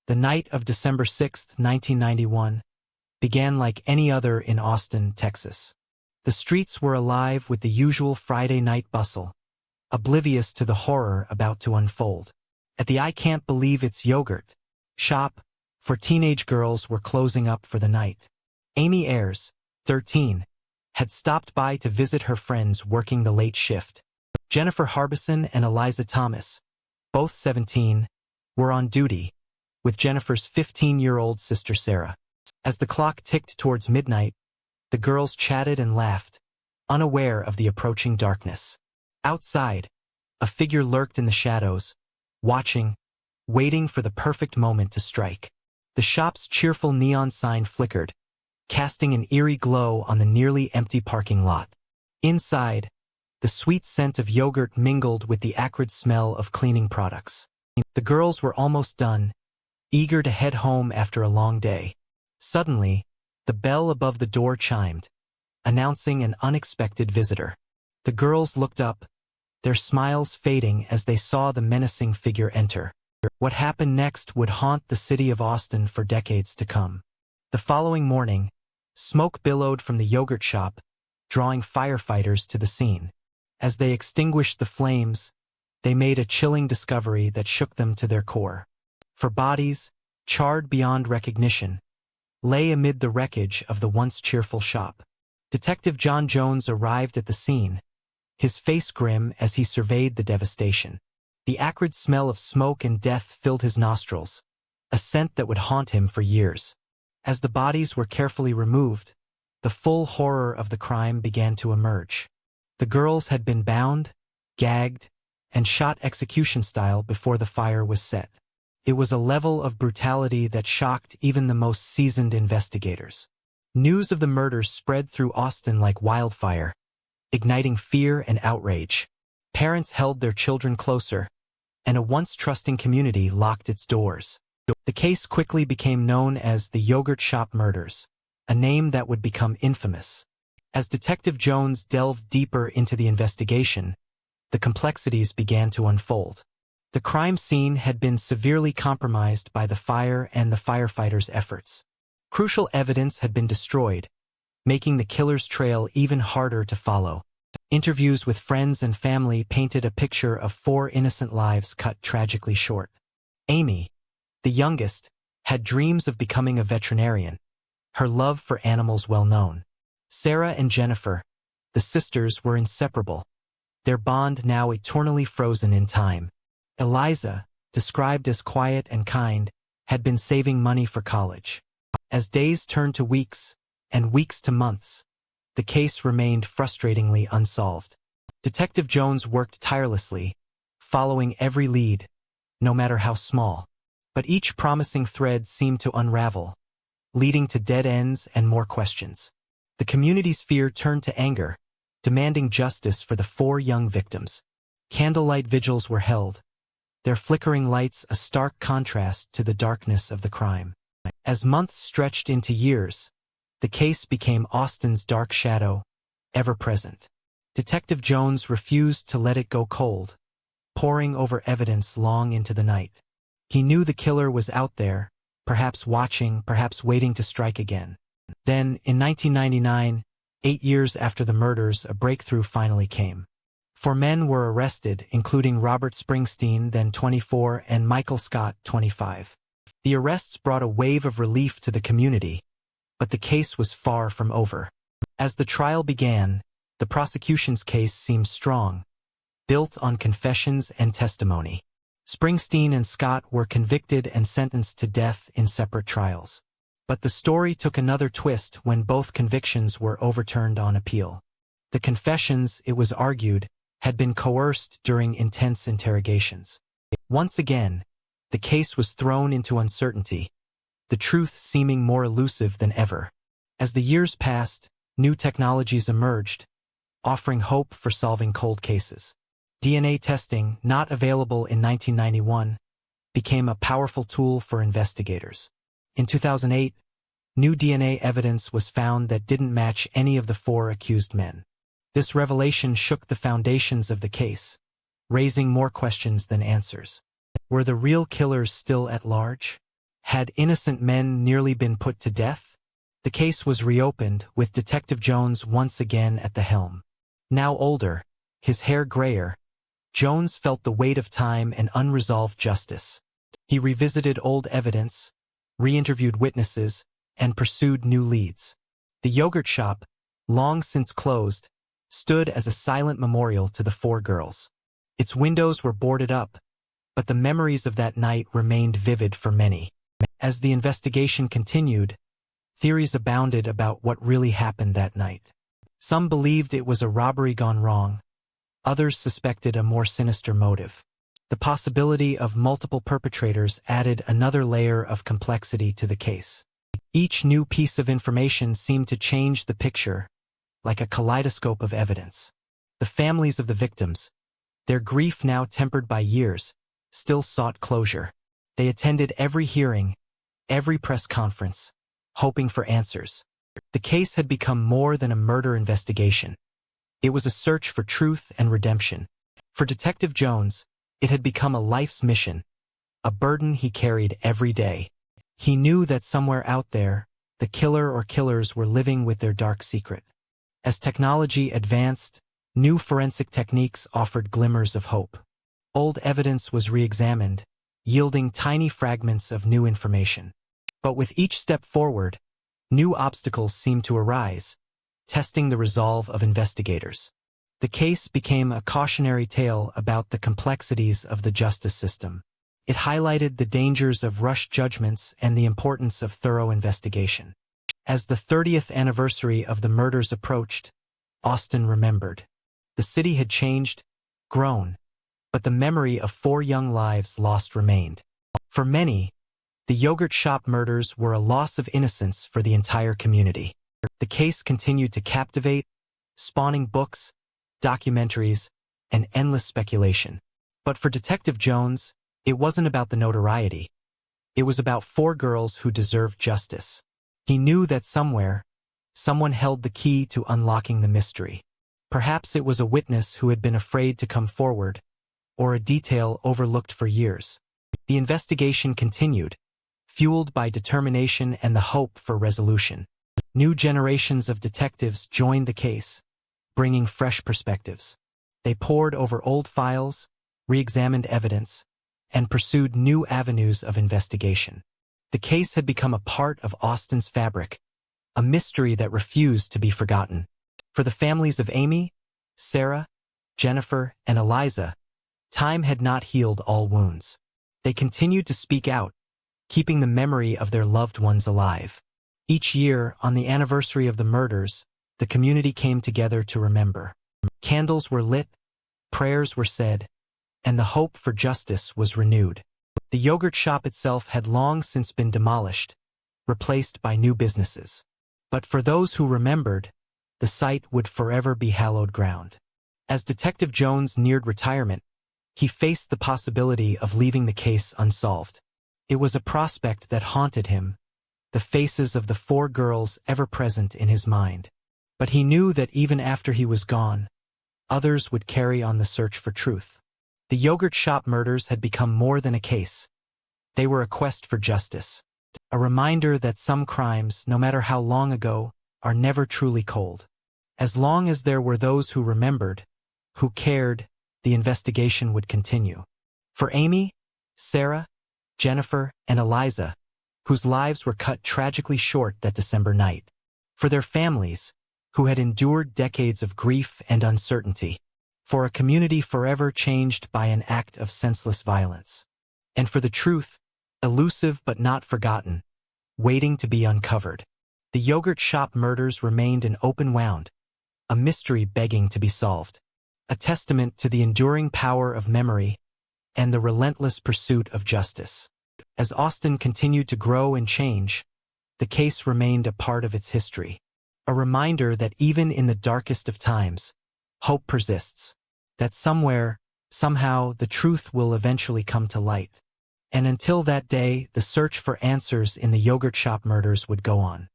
The night of December 6, 1991, began like any other in Austin, Texas. The streets were alive with the usual Friday night bustle, oblivious to the horror about to unfold. At the I Can't Believe It's Yogurt shop, for teenage girls were closing up for the night. Amy Ayers, 13, had stopped by to visit her friends working the late shift. Jennifer Harbison and Eliza Thomas, both 17, were on duty, with Jennifer's 15-year-old sister Sarah. As the clock ticked towards midnight, the girls chatted and laughed, unaware of the approaching darkness. Outside, a figure lurked in the shadows, watching, waiting for the perfect moment to strike. The shop's cheerful neon sign flickered, casting an eerie glow on the nearly empty parking lot. Inside, the sweet scent of yogurt mingled with the acrid smell of cleaning products. The girls were almost done, eager to head home after a long day. Suddenly, the bell above the door chimed, announcing an unexpected visitor. The girls looked up, their smiles fading as they saw the menacing figure enter. What happened next would haunt the city of Austin for decades to come. The following morning, smoke billowed from the yogurt shop, drawing firefighters to the scene. As they extinguished the flames, they made a chilling discovery that shook them to their core. For bodies, charred beyond recognition, lay amid the wreckage of the once cheerful shop. Detective John Jones arrived at the scene, his face grim as he surveyed the devastation. The acrid smell of smoke and death filled his nostrils, a scent that would haunt him for years. As the bodies were carefully removed, the full horror of the crime began to emerge. The girls had been bound, gagged, and shot execution style before the fire was set. It was a level of brutality that shocked even the most seasoned investigators. News of the murders spread through Austin like wildfire, igniting fear and outrage. Parents held their children closer, and a once trusting community locked its doors. The case quickly became known as the Yogurt Shop Murders, a name that would become infamous. As Detective Jones delved deeper into the investigation, the complexities began to unfold. The crime scene had been severely compromised by the fire and the firefighters' efforts. Crucial evidence had been destroyed, making the killer's trail even harder to follow. Interviews with friends and family painted a picture of 4 innocent lives cut tragically short. Amy, the youngest, had dreams of becoming a veterinarian, her love for animals well known. Sarah and Jennifer, the sisters, were inseparable, their bond now eternally frozen in time. Eliza, described as quiet and kind, had been saving money for college. As days turned to weeks, and weeks to months, the case remained frustratingly unsolved. Detective Jones worked tirelessly, following every lead, no matter how small. But each promising thread seemed to unravel, leading to dead ends and more questions. The community's fear turned to anger, demanding justice for the 4 young victims. Candlelight vigils were held, their flickering lights a stark contrast to the darkness of the crime. As months stretched into years, the case became Austin's dark shadow, ever present. Detective Jones refused to let it go cold, poring over evidence long into the night. He knew the killer was out there, perhaps watching, perhaps waiting to strike again. Then, in 1999, 8 years after the murders, a breakthrough finally came. 4 men were arrested, including Robert Springsteen, then 24, and Michael Scott, 25. The arrests brought a wave of relief to the community, but the case was far from over. As the trial began, the prosecution's case seemed strong, built on confessions and testimony. Springsteen and Scott were convicted and sentenced to death in separate trials. But the story took another twist when both convictions were overturned on appeal. The confessions, it was argued, had been coerced during intense interrogations. Once again, the case was thrown into uncertainty, the truth seeming more elusive than ever. As the years passed, new technologies emerged, offering hope for solving cold cases. DNA testing, not available in 1991, became a powerful tool for investigators. In 2008, new DNA evidence was found that didn't match any of the 4 accused men. This revelation shook the foundations of the case, raising more questions than answers. Were the real killers still at large? Had innocent men nearly been put to death? The case was reopened, with Detective Jones once again at the helm. Now older, his hair grayer, Jones felt the weight of time and unresolved justice. He revisited old evidence, re-interviewed witnesses, and pursued new leads. The yogurt shop, long since closed, stood as a silent memorial to the four girls. Its windows were boarded up, but the memories of that night remained vivid for many. As the investigation continued, theories abounded about what really happened that night. Some believed it was a robbery gone wrong. Others suspected a more sinister motive. The possibility of multiple perpetrators added another layer of complexity to the case. Each new piece of information seemed to change the picture, like a kaleidoscope of evidence. The families of the victims, their grief now tempered by years, still sought closure. They attended every hearing, every press conference, hoping for answers. The case had become more than a murder investigation. It was a search for truth and redemption. For Detective Jones, it had become a life's mission, a burden he carried every day. He knew that somewhere out there, the killer or killers were living with their dark secret. As technology advanced, new forensic techniques offered glimmers of hope. Old evidence was re-examined, yielding tiny fragments of new information. But with each step forward, new obstacles seemed to arise, testing the resolve of investigators. The case became a cautionary tale about the complexities of the justice system. It highlighted the dangers of rushed judgments and the importance of thorough investigation. As the 30th anniversary of the murders approached, Austin remembered. The city had changed, grown, but the memory of four young lives lost remained. For many, the yogurt shop murders were a loss of innocence for the entire community. The case continued to captivate, spawning books, documentaries, and endless speculation. But for Detective Jones, it wasn't about the notoriety. It was about four girls who deserved justice. He knew that somewhere, someone held the key to unlocking the mystery. Perhaps it was a witness who had been afraid to come forward, or a detail overlooked for years. The investigation continued, fueled by determination and the hope for resolution. New generations of detectives joined the case, bringing fresh perspectives. They pored over old files, re-examined evidence, and pursued new avenues of investigation. The case had become a part of Austin's fabric, a mystery that refused to be forgotten. For the families of Amy, Sarah, Jennifer, and Eliza, time had not healed all wounds. They continued to speak out, keeping the memory of their loved ones alive. Each year, on the anniversary of the murders, the community came together to remember. Candles were lit, prayers were said, and the hope for justice was renewed. The yogurt shop itself had long since been demolished, replaced by new businesses. But for those who remembered, the site would forever be hallowed ground. As Detective Jones neared retirement, he faced the possibility of leaving the case unsolved. It was a prospect that haunted him, the faces of the four girls ever present in his mind. But he knew that even after he was gone, others would carry on the search for truth. The yogurt shop murders had become more than a case. They were a quest for justice, a reminder that some crimes, no matter how long ago, are never truly cold. As long as there were those who remembered, who cared, the investigation would continue. For Amy, Sarah, Jennifer, and Eliza, whose lives were cut tragically short that December night. For their families, who had endured decades of grief and uncertainty. For a community forever changed by an act of senseless violence. And for the truth, elusive but not forgotten, waiting to be uncovered. The yogurt shop murders remained an open wound, a mystery begging to be solved. A testament to the enduring power of memory and the relentless pursuit of justice. As Austin continued to grow and change, the case remained a part of its history. A reminder that even in the darkest of times, hope persists. That somewhere, somehow, the truth will eventually come to light. And until that day, the search for answers in the yogurt shop murders would go on.